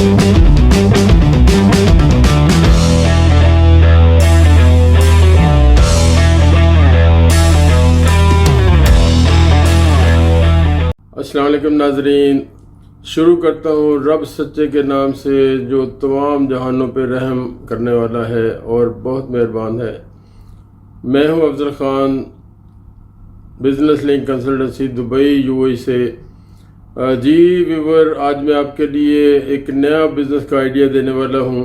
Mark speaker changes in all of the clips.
Speaker 1: अस्सलाम वालेकुम नाज़रीन, शुरू करता हूँ रब सच्चे के नाम से जो तमाम जहानों पे रहम करने वाला है और बहुत मेहरबान है। मैं हूँ Afzal Khan, business link consultancy Dubai UAE से। जी व्यूवर, आज मैं आपके लिए एक नया बिज़नेस का आइडिया देने वाला हूँ,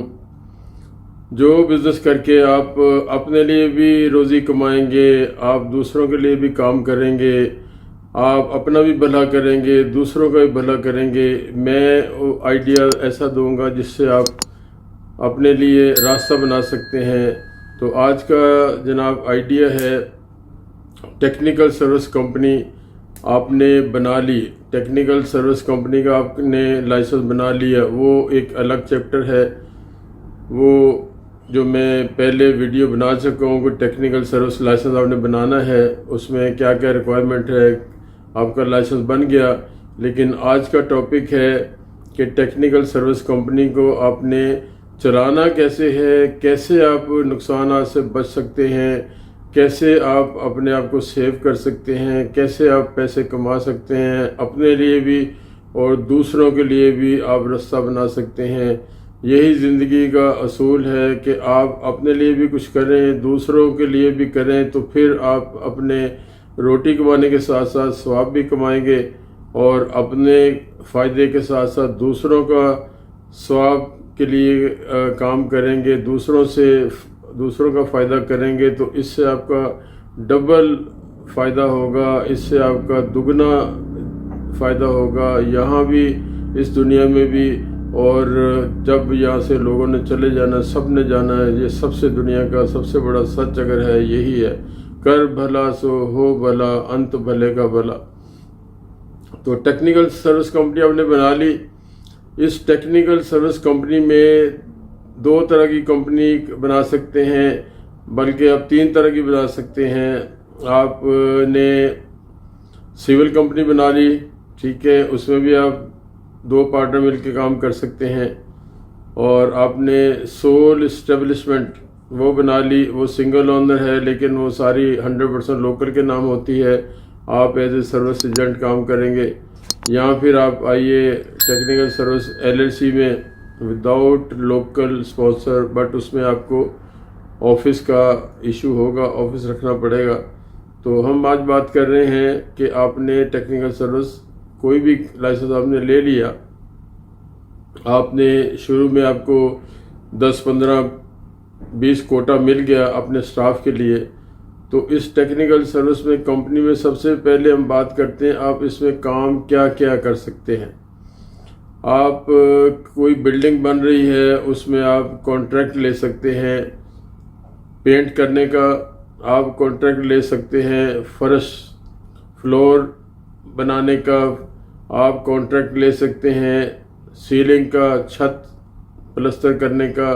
Speaker 1: जो बिज़नेस करके आप अपने लिए भी रोज़ी कमाएंगे, आप दूसरों के लिए भी काम करेंगे, आप अपना भी भला करेंगे, दूसरों का भी भला करेंगे। मैं आइडिया ऐसा दूंगा जिससे आप अपने लिए रास्ता बना सकते हैं। तो आज का जनाब आइडिया है, टेक्निकल सर्विस कंपनी आपने बना ली, टेक्निकल सर्विस कंपनी का आपने लाइसेंस बना लिया। वो एक अलग चैप्टर है, वो जो मैं पहले वीडियो बना चुका हूँ कि टेक्निकल सर्विस लाइसेंस आपने बनाना है, उसमें क्या क्या रिक्वायरमेंट है, आपका लाइसेंस बन गया। लेकिन आज का टॉपिक है कि टेक्निकल सर्विस कंपनी को आपने चलाना कैसे है, कैसे आप नुकसान से बच सकते हैं, कैसे आप अपने आप को सेव कर सकते हैं, कैसे आप पैसे कमा सकते हैं, अपने लिए भी और दूसरों के लिए भी आप रास्ता बना सकते हैं। यही ज़िंदगी का असूल है कि आप अपने लिए भी कुछ करें, दूसरों के लिए भी करें, तो फिर आप अपने रोटी कमाने के साथ साथ स्वाब भी कमाएंगे और अपने फ़ायदे के साथ साथ दूसरों का स्वाब के लिए काम करेंगे, दूसरों का फ़ायदा करेंगे। तो इससे आपका डबल फ़ायदा होगा, इससे आपका दुगना फ़ायदा होगा, यहाँ भी इस दुनिया में भी। और जब यहाँ से लोगों ने चले जाना, सब ने जाना है। ये सबसे दुनिया का सबसे बड़ा सच अगर है यही है, कर भला सो हो भला, अंत भले का भला। तो टेक्निकल सर्विस कंपनी आपने बना ली। इस टेक्निकल सर्विस कंपनी में दो तरह की कंपनी बना सकते हैं, बल्कि आप तीन तरह की बना सकते हैं। आपने सिविल कंपनी बना ली, ठीक है, उसमें भी आप दो पार्टनर मिलकर काम कर सकते हैं। और आपने सोल एस्टेब्लिशमेंट वो बना ली, वो सिंगल ओनर है, लेकिन वो सारी 100% लोकल के नाम होती है। आप एज ए सर्विस एजेंट काम करेंगे। या फिर आप आइए टेक्निकल सर्विस LLC में विदाउट लोकल स्पॉन्सर, बट उसमें आपको ऑफिस का इशू होगा, ऑफिस रखना पड़ेगा। तो हम आज बात कर रहे हैं कि आपने टेक्निकल सर्विस कोई भी लाइसेंस आपने ले लिया, आपने शुरू में आपको 10, 15, 20 कोटा मिल गया अपने स्टाफ के लिए। तो इस टेक्निकल सर्विस में कंपनी में सबसे पहले हम बात करते हैं आप इसमें काम क्या क्या कर सकते हैं। आप कोई बिल्डिंग बन रही है, उसमें आप कॉन्ट्रैक्ट ले सकते हैं, पेंट करने का आप कॉन्ट्रैक्ट ले सकते हैं, फर्श फ्लोर बनाने का आप कॉन्ट्रैक्ट ले सकते हैं, सीलिंग का, छत प्लस्तर करने का,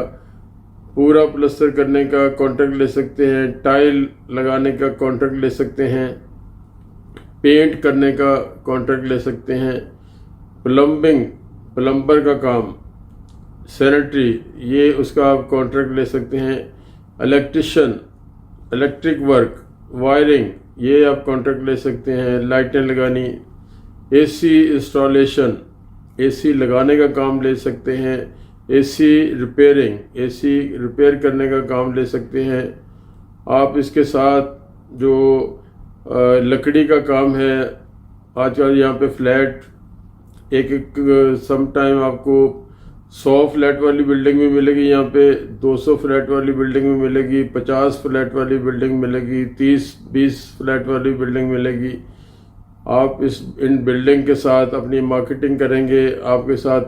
Speaker 1: पूरा प्लस्तर करने का कॉन्ट्रैक्ट ले सकते हैं, टाइल लगाने का कॉन्ट्रैक्ट ले सकते हैं, पेंट करने का कॉन्ट्रैक्ट ले सकते हैं, प्लम्बर का काम, सैनिटरी, ये उसका आप कॉन्ट्रैक्ट ले सकते हैं, इलेक्ट्रिशियन, इलेक्ट्रिक वर्क, वायरिंग, ये आप कॉन्ट्रैक्ट ले सकते हैं, लाइटें लगानी, AC इंस्टॉलेशन, AC लगाने का काम ले सकते हैं, AC रिपेयरिंग, AC रिपेयर करने का काम ले सकते हैं। आप इसके साथ जो लकड़ी का काम है, आजकल यहाँ पे फ्लैट एक सम टाइम आपको 100 फ्लैट वाली बिल्डिंग भी मिलेगी, यहाँ पे 200 फ्लैट वाली बिल्डिंग भी मिलेगी, 50 फ्लैट वाली बिल्डिंग मिलेगी, 30-20 फ्लैट वाली बिल्डिंग मिलेगी। आप इन बिल्डिंग के साथ अपनी मार्केटिंग करेंगे, आपके साथ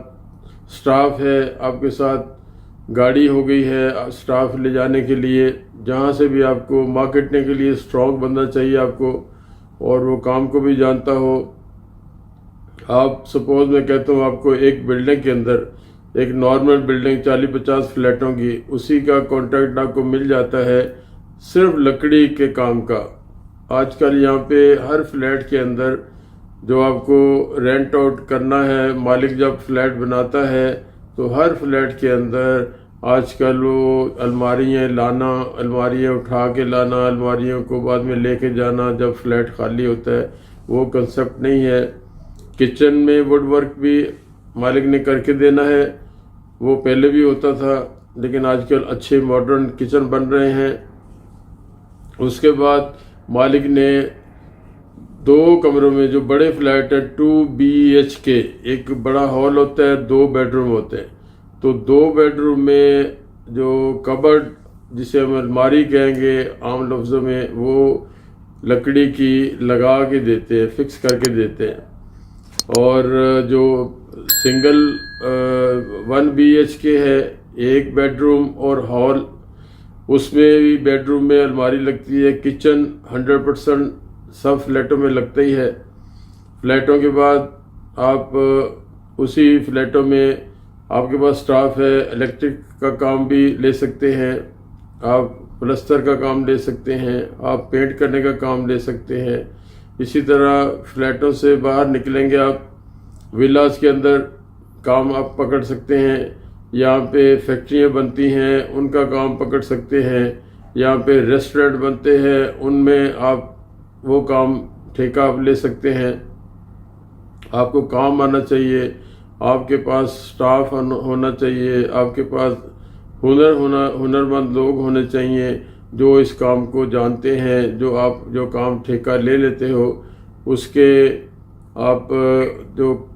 Speaker 1: स्टाफ है, आपके साथ गाड़ी हो गई है स्टाफ ले जाने के लिए। जहाँ से भी आपको मार्केटिंग के लिए स्ट्रॉन्ग बंदा चाहिए आपको, और वो काम को भी जानता हो। आप सपोज मैं कहता हूँ आपको एक बिल्डिंग के अंदर, एक नॉर्मल बिल्डिंग 40-50 फ्लैटों की, उसी का कॉन्ट्रैक्ट आपको मिल जाता है सिर्फ लकड़ी के काम का। आजकल यहाँ पे हर फ्लैट के अंदर जो आपको रेंट आउट करना है, मालिक जब फ्लैट बनाता है तो हर फ्लैट के अंदर आजकल वो अलमारियाँ उठा के लाना, अलमारियों को बाद में लेके जाना जब फ्लैट खाली होता है, वो कंसेप्ट नहीं है। किचन में वुड वर्क भी मालिक ने करके देना है, वो पहले भी होता था, लेकिन आजकल अच्छे मॉडर्न किचन बन रहे हैं। उसके बाद मालिक ने 2 कमरों में, जो बड़े फ्लैट है 2 BHK, एक बड़ा हॉल होता है, 2 बेडरूम होते हैं, तो 2 बेडरूम में जो कबर्ड, जिसे हम अलमारी कहेंगे आम लफ्ज़ों में, वो लकड़ी की लगा के देते हैं, फिक्स करके देते हैं। और जो सिंगल 1 BHK है, 1 बेडरूम और हॉल, उसमें भी बेडरूम में अलमारी लगती है। किचन 100% सब फ्लैटों में लगता ही है। फ्लैटों के बाद आप उसी फ्लैटों में आपके पास स्टाफ है, इलेक्ट्रिक का काम भी ले सकते हैं, आप प्लस्तर का काम ले सकते हैं, आप पेंट करने का काम ले सकते हैं। इसी तरह फ्लैटों से बाहर निकलेंगे आप, विलास के अंदर काम आप पकड़ सकते हैं, यहाँ पे फैक्ट्रियाँ बनती हैं उनका काम पकड़ सकते हैं, यहाँ पे रेस्टोरेंट बनते हैं उनमें आप वो काम ठेका आप ले सकते हैं। आपको काम आना चाहिए, आपके पास स्टाफ होना चाहिए, आपके पास हुनरमंद लोग होने चाहिए जो इस काम को जानते हैं। जो काम ठेका ले लेते हो उसके आप जो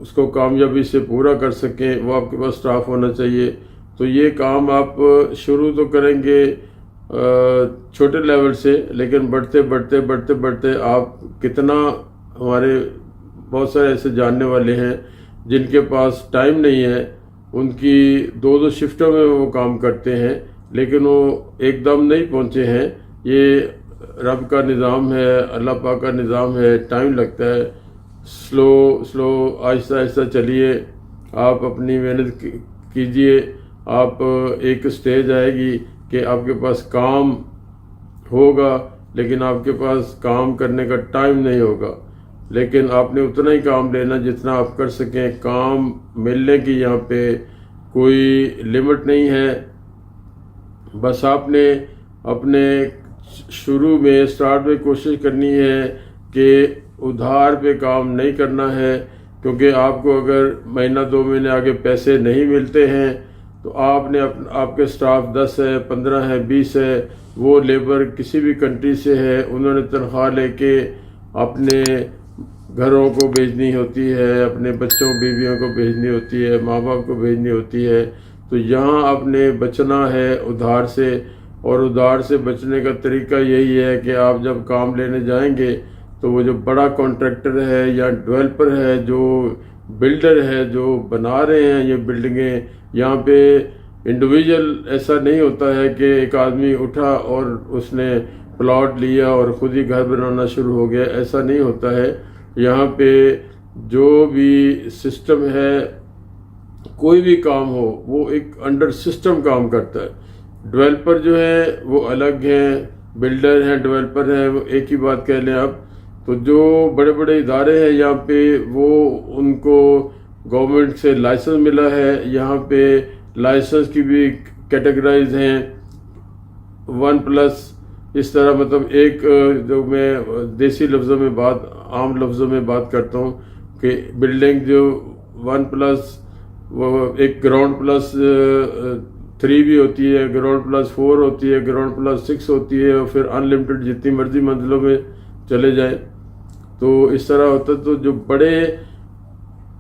Speaker 1: उसको कामयाबी से पूरा कर सकें, वो आपके पास स्टाफ होना चाहिए। तो ये काम आप शुरू तो करेंगे छोटे लेवल से, लेकिन बढ़ते आप कितना, हमारे बहुत सारे ऐसे जानने वाले हैं जिनके पास टाइम नहीं है, उनकी 2-2 शिफ्टों में वो काम करते हैं, लेकिन वो एकदम नहीं पहुंचे हैं। ये रब का निज़ाम है, अल्लाह पाक का निज़ाम है, टाइम लगता है। स्लो आहिस्ता आहिस्ता चलिए, आप अपनी मेहनत कीजिए। आप एक स्टेज आएगी कि आपके पास काम होगा, लेकिन आपके पास काम करने का टाइम नहीं होगा। लेकिन आपने उतना ही काम लेना जितना आप कर सकें। काम मिलने की यहाँ पे कोई लिमिट नहीं है। बस आपने अपने शुरू में स्टार्ट में कोशिश करनी है कि उधार पे काम नहीं करना है, क्योंकि आपको अगर महीना 2 महीने आगे पैसे नहीं मिलते हैं तो आपने आपके स्टाफ 10 है, 15 है, 20 है, वो लेबर किसी भी कंट्री से है, उन्होंने तनख्वाह लेके अपने घरों को भेजनी होती है, अपने बच्चों बीवियों को भेजनी होती है, माँ बाप को भेजनी होती है। तो यहाँ आपने बचना है उधार से, और उधार से बचने का तरीका यही है कि आप जब काम लेने जाएंगे तो वो जो बड़ा कॉन्ट्रैक्टर है या डेवलपर है, जो बिल्डर है, जो बना रहे हैं ये बिल्डिंगें, यहाँ पे इंडिविजुअल ऐसा नहीं होता है कि एक आदमी उठा और उसने प्लॉट लिया और ख़ुद ही घर बनाना शुरू हो गया, ऐसा नहीं होता है। यहाँ पे जो भी सिस्टम है, कोई भी काम हो वो एक अंडर सिस्टम काम करता है। डेवलपर जो है वो अलग हैं, बिल्डर हैं, डेवलपर हैं, वो एक ही बात कह लें आप। तो जो बड़े बड़े इदारे हैं यहाँ पे, वो उनको गवर्नमेंट से लाइसेंस मिला है। यहाँ पे लाइसेंस की भी कैटेगराइज हैं, 1+ इस तरह, मतलब एक जो मैं देसी लफ्ज़ों में आम लफ्ज़ों में बात करता हूँ कि बिल्डिंग जो 1+, वो एक ground+3 भी होती है, ground+4 होती है, ground+6 होती है, और फिर अनलिमिटेड जितनी मर्जी मंजिलों में चले जाएं। तो इस तरह होता है। तो जो बड़े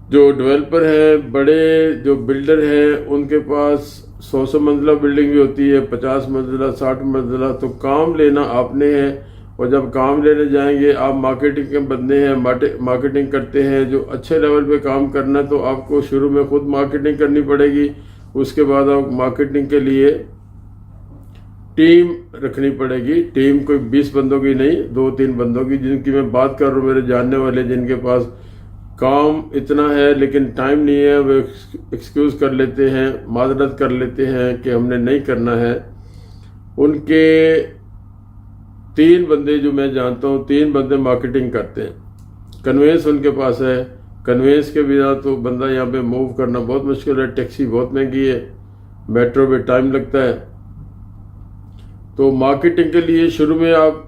Speaker 1: जो डेवलपर हैं, बड़े जो बिल्डर हैं, उनके पास 100 मंजिला बिल्डिंग भी होती है, 50 मंजिला, 60 मंजिला। तो काम लेना आपने है, और जब काम लेने जाएंगे, आप मार्केटिंग के बंदे हैं, मार्केटिंग करते हैं, जो अच्छे लेवल पे काम करना है तो आपको शुरू में खुद मार्केटिंग करनी पड़ेगी। उसके बाद आप मार्केटिंग के लिए टीम रखनी पड़ेगी। टीम कोई 20 बंदों की नहीं, 2-3 बंदों की, जिनकी मैं बात कर रहा हूँ, मेरे जानने वाले जिनके पास काम इतना है लेकिन टाइम नहीं है, वो एक्सक्यूज़ कर लेते हैं, माजरत कर लेते हैं कि हमने नहीं करना है। उनके 3 बंदे जो मैं जानता हूँ, 3 बंदे मार्केटिंग करते हैं। कन्वेंस उनके पास है, कन्वेंस के बिना तो बंदा यहाँ पे मूव करना बहुत मुश्किल है। टैक्सी बहुत महंगी है, मेट्रो पे टाइम लगता है। तो मार्केटिंग के लिए शुरू में आप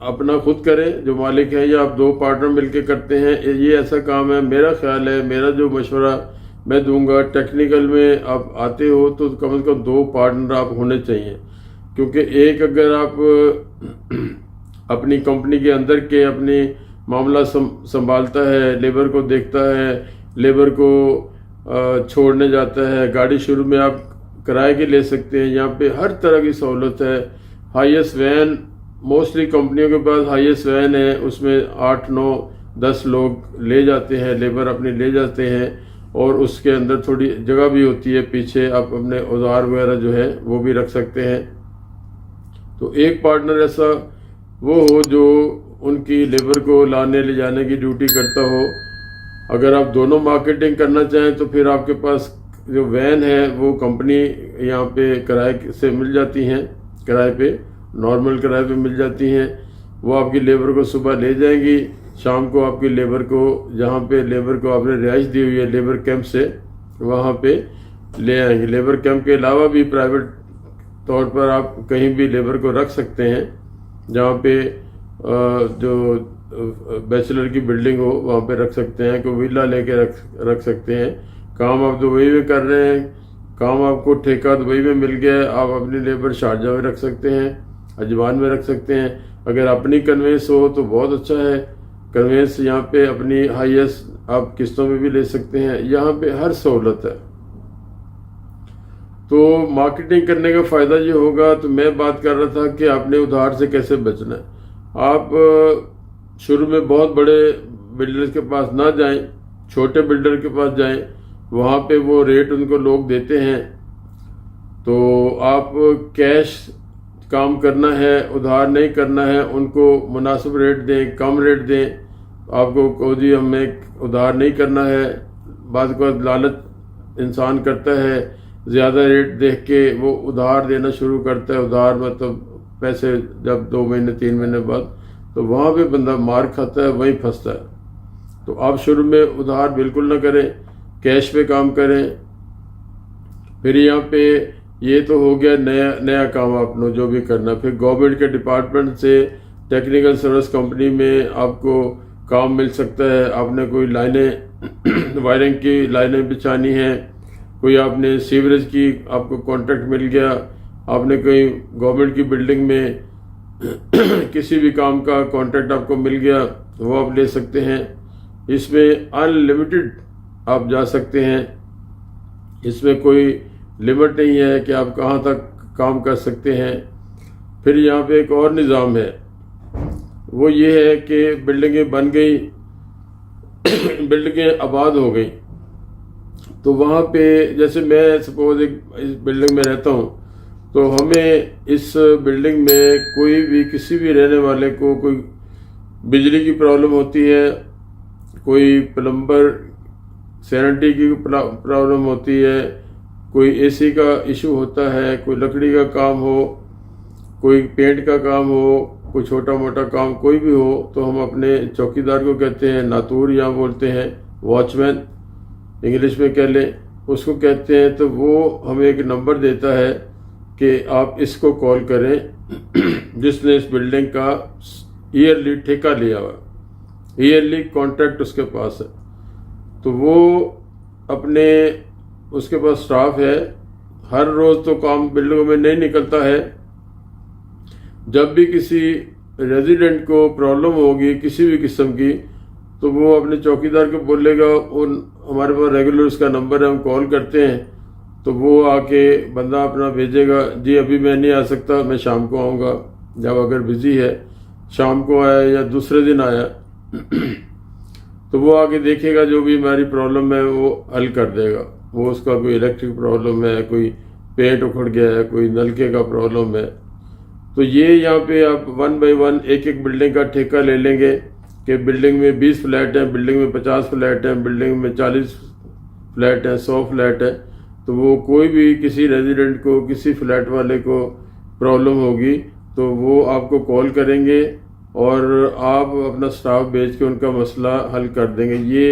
Speaker 1: अपना खुद करें, जो मालिक है, या आप 2 पार्टनर मिलके करते हैं। ये ऐसा काम है, मेरा ख्याल है, मेरा जो मशवरा मैं दूंगा, टेक्निकल में आप आते हो तो कम से कम 2 पार्टनर आप होने चाहिए। क्योंकि एक अगर आप अपनी कंपनी के अंदर के अपनी मामला संभालता है, लेबर को देखता है, लेबर को छोड़ने जाता है, गाड़ी शुरू में आप किराए की ले सकते हैं। यहाँ पे हर तरह की सहूलत है। हाईएस्ट वैन, मोस्टली कंपनियों के पास हाईएस्ट वैन है, उसमें 8, 9, 10 लोग ले जाते हैं, लेबर अपनी ले जाते हैं। और उसके अंदर थोड़ी जगह भी होती है, पीछे आप अपने औजार वगैरह जो है वो भी रख सकते हैं। तो एक पार्टनर ऐसा वो हो जो उनकी लेबर को लाने ले जाने की ड्यूटी करता हो। अगर आप दोनों मार्केटिंग करना चाहें तो फिर आपके पास जो वैन है वो कंपनी यहाँ पे किराए से मिल जाती हैं, किराए पे, नॉर्मल किराए पे मिल जाती हैं। वो आपकी लेबर को सुबह ले जाएंगी, शाम को आपकी लेबर को, जहाँ पे लेबर को आपने रिहाइश दी हुई है लेबर कैंप से, वहाँ पे ले आएंगे। लेबर कैंप के अलावा भी प्राइवेट तौर पर आप कहीं भी लेबर को रख सकते हैं, जहाँ पे जो बैचलर की बिल्डिंग हो वहाँ पे रख सकते हैं, कोई विला लेके रख सकते हैं। काम आप दुबई में कर रहे हैं, काम आपको ठेका दुबई में मिल गया है, आप अपनी लेबर शारजा में रख सकते हैं, अजमान में रख सकते हैं। अगर अपनी कन्वेंस हो तो बहुत अच्छा है। कन्वेंस यहाँ पे अपनी हाईएस्ट आप किस्तों में भी ले सकते हैं, यहाँ पे हर सहूलत है। तो मार्केटिंग करने का फ़ायदा ये होगा। तो मैं बात कर रहा था कि आपने उधार से कैसे बचना है। आप शुरू में बहुत बड़े बिल्डर्स के पास ना जाएं, छोटे बिल्डर के पास जाएं, वहाँ पे वो रेट उनको लोग देते हैं। तो आप कैश काम करना है, उधार नहीं करना है, उनको मुनासिब रेट दें, कम रेट दें। आपको को जी हमें उधार नहीं करना है, बाद को लालच इंसान करता है, ज़्यादा रेट देख के वो उधार देना शुरू करता है। उधार मतलब पैसे जब 2 महीने 3 महीने बाद, तो वहाँ पे बंदा मार खाता है, वहीं फंसता है। तो आप शुरू में उधार बिल्कुल ना करें, कैश पे काम करें। फिर यहाँ पे ये तो हो गया नया काम आपने जो भी करना। फिर गवर्नमेंट के डिपार्टमेंट से टेक्निकल सर्विस कंपनी में आपको काम मिल सकता है। आपने कोई लाइनें वायरिंग की लाइनें बिछानी हैं, कोई आपने सीवरेज की आपको कॉन्ट्रैक्ट मिल गया, आपने कोई गवर्नमेंट की बिल्डिंग में किसी भी काम का कॉन्ट्रैक्ट आपको मिल गया, वो आप ले सकते हैं। इसमें अनलिमिटेड आप जा सकते हैं, इसमें कोई लिमिट नहीं है कि आप कहाँ तक काम कर सकते हैं। फिर यहाँ पे एक और निज़ाम है, वो ये है कि बिल्डिंगें बन गई, बिल्डिंगें आबाद हो गई, तो वहाँ पे जैसे मैं सपोज एक इस बिल्डिंग में रहता हूँ, तो हमें इस बिल्डिंग में कोई भी किसी भी रहने वाले को कोई बिजली की प्रॉब्लम होती है, कोई प्लम्बर सैनिटरी की प्रॉब्लम होती है, कोई एसी का इशू होता है, कोई लकड़ी का काम हो, कोई पेंट का काम हो, कोई छोटा मोटा काम कोई भी हो, तो हम अपने चौकीदार को कहते हैं, नातूर यहाँ बोलते हैं, वॉचमैन इंग्लिश में कह लें, उसको कहते हैं। तो वो हमें एक नंबर देता है कि आप इसको कॉल करें, जिसने इस बिल्डिंग का ईयरली ठेका लिया हुआ, ईयरली कॉन्ट्रैक्ट उसके पास है। तो वो अपने उसके पास स्टाफ है, हर रोज़ तो काम बिल्डिंगों में नहीं निकलता है। जब भी किसी रेजिडेंट को प्रॉब्लम होगी किसी भी किस्म की, तो वो अपने चौकीदार को बोलेगा, उन हमारे पास रेगुलर उसका नंबर है, हम कॉल करते हैं, तो वो आके बंदा अपना भेजेगा, जी अभी मैं नहीं आ सकता, मैं शाम को आऊँगा। जब अगर बिज़ी है, शाम को आया या दूसरे दिन आया तो वो आके देखेगा, जो भी हमारी प्रॉब्लम है वो हल कर देगा। वो उसका कोई इलेक्ट्रिक प्रॉब्लम है, कोई पेंट उखड़ गया है, कोई नलके का प्रॉब्लम है। तो ये यहाँ पे आप 1 बाय 1 एक एक बिल्डिंग का ठेका ले लेंगे कि बिल्डिंग में 20 फ्लैट हैं, बिल्डिंग में 50 फ्लैट हैं, बिल्डिंग में 40 फ्लैट हैं, 100 फ्लैट है। तो वो कोई भी किसी रेजिडेंट को, किसी फ्लैट वाले को प्रॉब्लम होगी तो वो आपको कॉल करेंगे और आप अपना स्टाफ भेज के उनका मसला हल कर देंगे। ये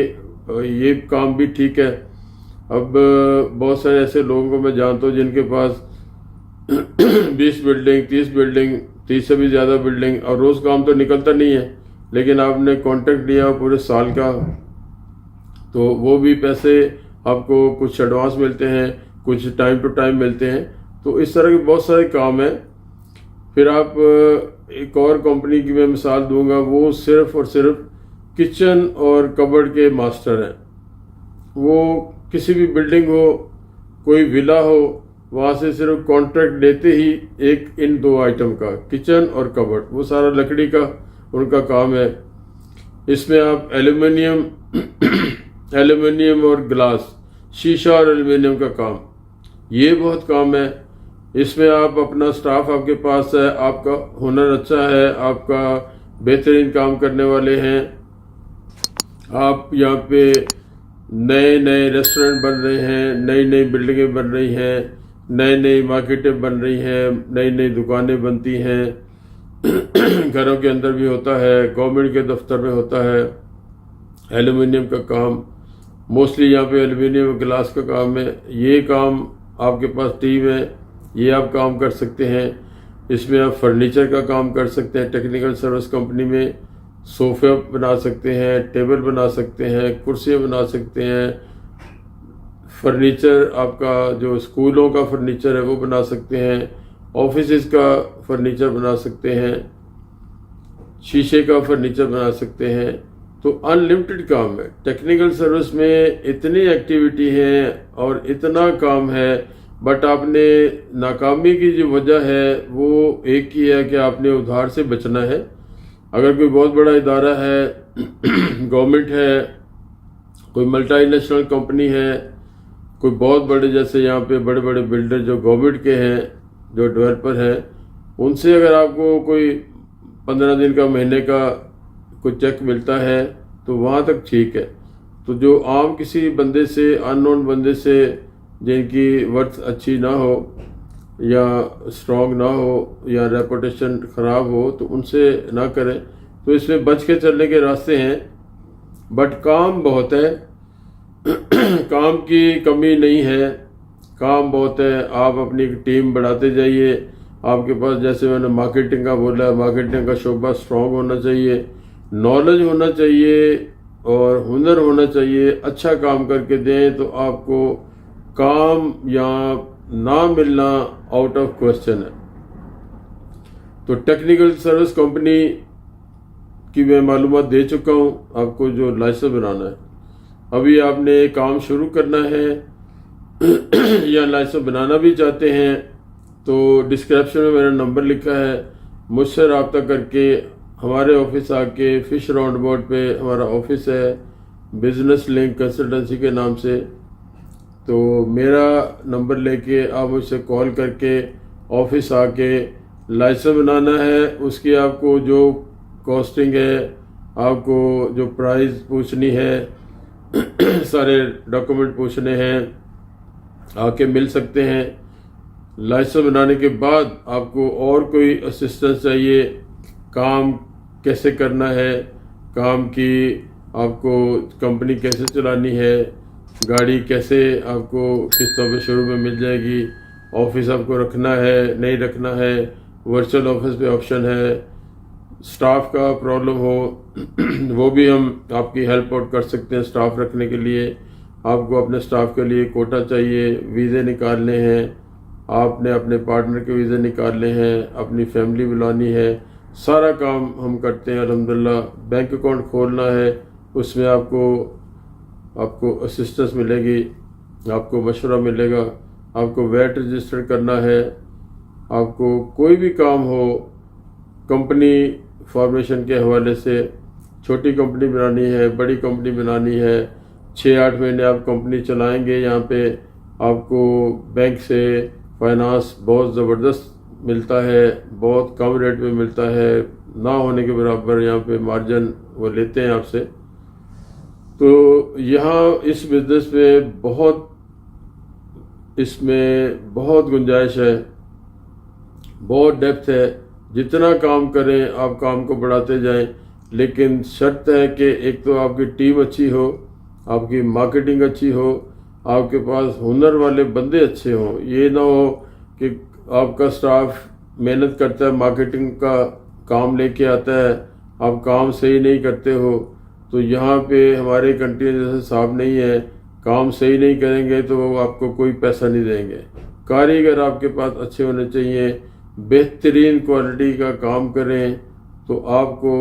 Speaker 1: ये काम भी ठीक है। अब बहुत सारे ऐसे लोगों को मैं जानता हूँ जिनके पास 20 बिल्डिंग, 30 बिल्डिंग, 30 से भी ज़्यादा बिल्डिंग, और रोज़ काम तो निकलता नहीं है, लेकिन आपने कॉन्ट्रैक्ट लिया पूरे साल का, तो वो भी पैसे आपको कुछ एडवांस मिलते हैं, कुछ टाइम टू टाइम मिलते हैं। तो इस तरह के बहुत सारे काम हैं। फिर आप एक और कंपनी की मैं मिसाल दूंगा, वो सिर्फ और सिर्फ किचन और कबर्ड के मास्टर हैं। वो किसी भी बिल्डिंग हो, कोई विला हो, वहाँ से सिर्फ कॉन्ट्रैक्ट लेते ही एक इन 2 आइटम का, किचन और कबर्ड, वो सारा लकड़ी का उनका काम है। इसमें आप एल्युमिनियम और ग्लास, शीशा और एल्युमिनियम का काम, ये बहुत काम है। इसमें आप अपना स्टाफ आपके पास है, आपका हुनर अच्छा है, आपका बेहतरीन काम करने वाले हैं। आप यहाँ पे नए नए रेस्टोरेंट बन रहे हैं, नई नई बिल्डिंगें बन रही हैं, नई नई मार्केटें बन रही हैं, नई नई दुकानें बनती हैं। घरों के अंदर भी होता है, गवर्नमेंट के दफ्तर में होता है। एल्युमिनियम का काम मोस्टली यहाँ पे एल्युमिनियम ग्लास का काम है। ये काम आपके पास टीम है, ये आप काम कर सकते हैं। इसमें आप फर्नीचर का काम कर सकते हैं। टेक्निकल सर्विस कंपनी में सोफे बना सकते हैं, टेबल बना सकते हैं, कुर्सियाँ बना सकते हैं। फर्नीचर आपका जो स्कूलों का फर्नीचर है वो बना सकते हैं, ऑफिसेज का फर्नीचर बना सकते हैं, शीशे का फर्नीचर बना सकते हैं। तो अनलिमिटेड काम है। टेक्निकल सर्विस में इतनी एक्टिविटी है और इतना काम है, बट आपने नाकामी की जो वजह है वो एक ही है कि आपने उधार से बचना है। अगर कोई बहुत बड़ा इदारा है, गवर्नमेंट है, कोई मल्टीनेशनल कंपनी है, कोई बहुत बड़े, जैसे यहाँ पे बड़े बड़े बिल्डर जो गवर्नमेंट के हैं, जो डेवलपर हैं, उनसे अगर आपको कोई 15 दिन का, महीने का कोई चेक मिलता है तो वहाँ तक ठीक है। तो जो आम किसी बंदे से, अननोन बंदे से, जिनकी वर्थ अच्छी ना हो या स्ट्रॉन्ग ना हो या रेपुटेशन ख़राब हो, तो उनसे ना करें। तो इसमें बच के चलने के रास्ते हैं, बट काम बहुत है। काम की कमी नहीं है, काम बहुत है। आप अपनी एक टीम बढ़ाते जाइए। आपके पास, जैसे मैंने मार्केटिंग का बोला, मार्केटिंग का शोबा स्ट्रॉन्ग होना चाहिए, नॉलेज होना चाहिए और हुनर होना चाहिए। अच्छा काम करके दें तो आपको काम या ना मिलना आउट ऑफ क्वेश्चन है। तो टेक्निकल सर्विस कंपनी की मैं मालूमात दे चुका हूँ आपको, जो लाइसेंस बनाना है। अभी आपने काम शुरू करना है या लाइसेंस बनाना भी चाहते हैं तो डिस्क्रिप्शन में मेरा नंबर लिखा है, मुझसे रब्ता करके हमारे ऑफिस आके, फिश राउंड बोर्ड पे हमारा ऑफिस है, बिजनेस लिंक कंसल्टेंसी के नाम से। तो मेरा नंबर लेके आप मुझसे कॉल करके ऑफिस आके लाइसेंस बनाना है। उसकी आपको जो कॉस्टिंग है, आपको जो प्राइस पूछनी है, सारे डॉक्यूमेंट पूछने हैं, आके मिल सकते हैं। लाइसेंस बनाने के बाद आपको और कोई असिस्टेंस चाहिए, काम कैसे करना है, काम की आपको कंपनी कैसे चलानी है, गाड़ी कैसे आपको किस्तों पे शुरू में मिल जाएगी, ऑफिस आपको रखना है नहीं रखना है, वर्चुअल ऑफिस पे ऑप्शन है, स्टाफ का प्रॉब्लम हो वो भी हम आपकी हेल्प आउट कर सकते हैं। स्टाफ रखने के लिए आपको अपने स्टाफ के लिए कोटा चाहिए, वीज़े निकालने हैं, आपने अपने पार्टनर के वीज़े निकालने हैं, अपनी फैमिली बुलानी है, सारा काम हम करते हैं अल्हम्दुलिल्लाह। बैंक अकाउंट खोलना है, उसमें आपको असिस्टेंस मिलेगी, आपको मशवरा मिलेगा। आपको वैट रजिस्टर करना है, आपको कोई भी काम हो कंपनी फॉर्मेशन के हवाले से, छोटी कंपनी बनानी है, बड़ी कंपनी बनानी है, 6-8 महीने आप कंपनी चलाएंगे, यहाँ पे आपको बैंक से फाइनेंस बहुत ज़बरदस्त मिलता है, बहुत कम रेट में मिलता है, ना होने के बराबर यहाँ पे मार्जिन वो लेते हैं आपसे। तो यहाँ इस बिज़नेस में इसमें बहुत गुंजाइश है, बहुत डेप्थ है। जितना काम करें आप काम को बढ़ाते जाएं, लेकिन शर्त है कि एक तो आपकी टीम अच्छी हो, आपकी मार्केटिंग अच्छी हो, आपके पास हुनर वाले बंदे अच्छे हों। ये ना हो कि आपका स्टाफ मेहनत करता है, मार्केटिंग का काम लेके आता है, आप काम सही नहीं करते हो, तो यहाँ पे हमारे कंट्री जैसे साहब नहीं है, काम सही नहीं करेंगे तो वो आपको कोई पैसा नहीं देंगे। कारीगर आपके पास अच्छे होने चाहिए, बेहतरीन क्वालिटी का काम करें तो आपको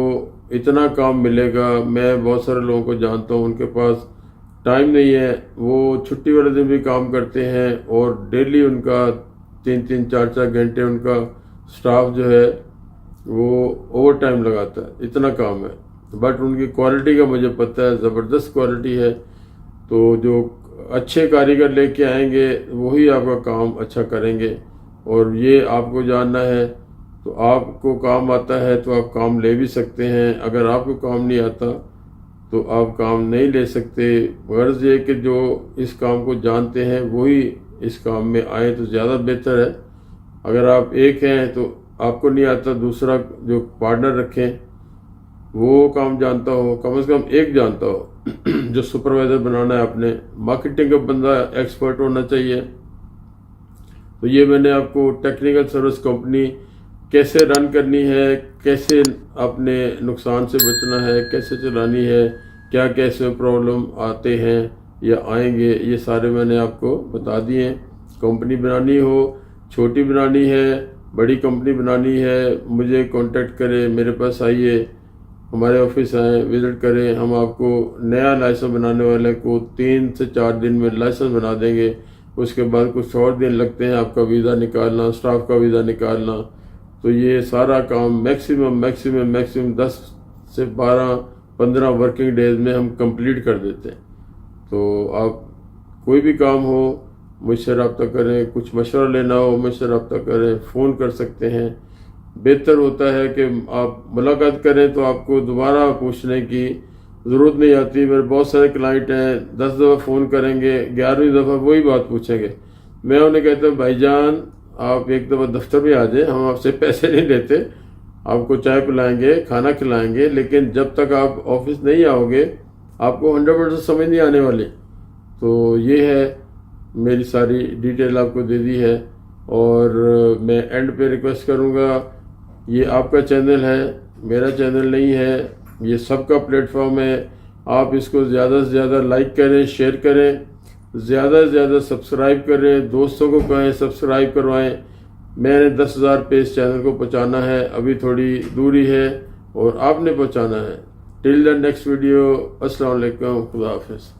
Speaker 1: इतना काम मिलेगा। मैं बहुत सारे लोगों को जानता हूँ, उनके पास टाइम नहीं है, वो छुट्टी वाले दिन भी काम करते हैं और डेली उनका 3-3, 4-4 घंटे उनका स्टाफ जो है वो ओवर टाइम लगाता है, इतना काम है। बट उनकी क्वालिटी का मुझे पता है, ज़बरदस्त क्वालिटी है। तो जो अच्छे कारीगर लेके आएंगे वही आपका काम अच्छा करेंगे। और ये आपको जानना है, तो आपको काम आता है तो आप काम ले भी सकते हैं, अगर आपको काम नहीं आता तो आप काम नहीं ले सकते। गर्ज ये कि जो इस काम को जानते हैं वही इस काम में आए तो ज़्यादा बेहतर है। अगर आप एक हैं तो आपको नहीं आता, दूसरा जो पार्टनर रखें वो काम जानता हो, कम से कम एक जानता हो जो सुपरवाइज़र बनाना है अपने। मार्केटिंग का बंदा एक्सपर्ट होना चाहिए। तो ये मैंने आपको टेक्निकल सर्विस कंपनी कैसे रन करनी है, कैसे अपने नुकसान से बचना है, कैसे चलानी है, क्या कैसे प्रॉब्लम आते हैं या आएंगे, ये सारे मैंने आपको बता दिए हैं। कंपनी बनानी हो, छोटी बनानी है, बड़ी कंपनी बनानी है, मुझे कांटेक्ट करें, मेरे पास आइए, हमारे ऑफिस आए, विजिट करें। हम आपको नया लाइसेंस बनाने वाले को 3 से 4 दिन में लाइसेंस बना देंगे। उसके बाद कुछ और दिन लगते हैं आपका वीज़ा निकालना, स्टाफ का वीज़ा निकालना। तो ये सारा काम मैक्सिमम 10 से 12-15 वर्किंग डेज में हम कंप्लीट कर देते हैं। तो आप कोई भी काम हो मुझसे रब्ता करें, कुछ मशवरा लेना हो मुझसे रब्ता करें, फ़ोन कर सकते हैं। बेहतर होता है कि आप मुलाकात करें तो आपको दोबारा पूछने की ज़रूरत नहीं आती। मेरे बहुत सारे क्लाइंट हैं, 10 दफ़ा फ़ोन करेंगे, 11वीं दफ़ा वही बात पूछेंगे। मैं उन्हें कहता हूँ भाईजान आप एक दफ़ा दफ्तर में आ जाए, हम आपसे पैसे नहीं लेते, आपको चाय पिलाएंगे, खाना खिलाएंगे, लेकिन जब तक आप ऑफिस नहीं आओगे आपको 100% समझ नहीं आने वाली। तो ये है, मेरी सारी डिटेल आपको दे दी है। और मैं एंड पे रिक्वेस्ट करूँगा, ये आपका चैनल है, मेरा चैनल नहीं है, ये सबका प्लेटफॉर्म है। आप इसको ज़्यादा से ज़्यादा लाइक करें, शेयर करें, ज़्यादा से ज़्यादा सब्सक्राइब करें, दोस्तों को कहें सब्सक्राइब करवाएं। मैंने 10,000 पे इस चैनल को पहुंचाना है, अभी थोड़ी दूरी है और आपने पहुंचाना है। टिल द नेक्स्ट वीडियो, अस्सलाम वालेकुम, खुदा हाफिज़।